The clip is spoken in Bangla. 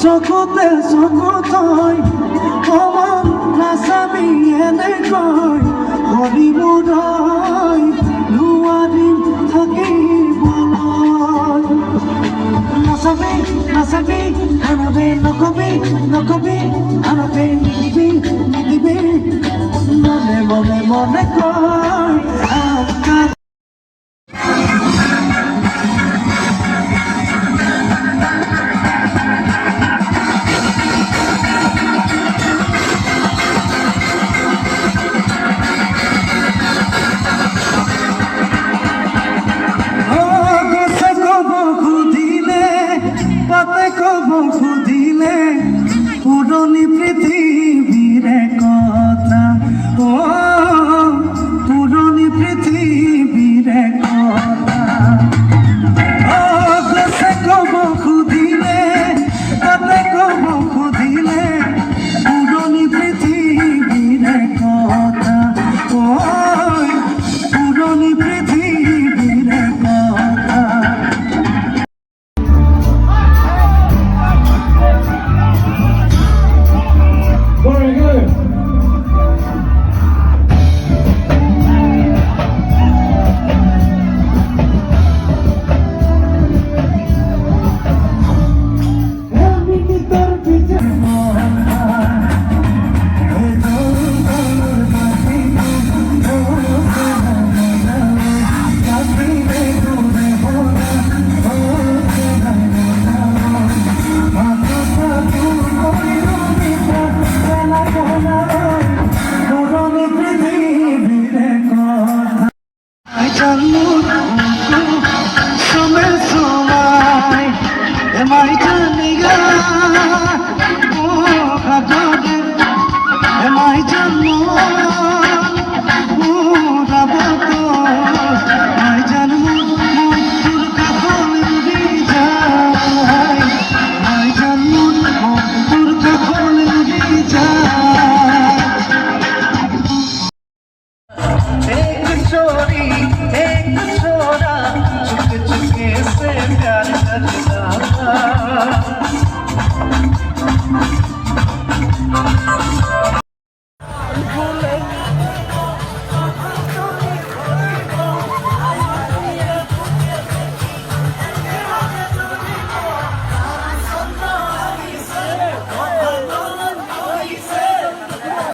চকুতে চকুতই কমন নাচাবি এনেকৈ হলিউডই নোৱাৰিম থাকিবলৈ নাচাবি নাচাবি আনবে নকবি নকবি আনবে নিদিবি নিদিবি মনে মনে মনে কয় খুদিলে পুরনি পৃথিবীর কথা ও পুরনি পৃথিবীর কথা ও গোসে কব খুদিলে তাতে কব খুদিলে পুরনি পৃথিবীর কথা ও পুরনি পৃথিবীর কথা Bullet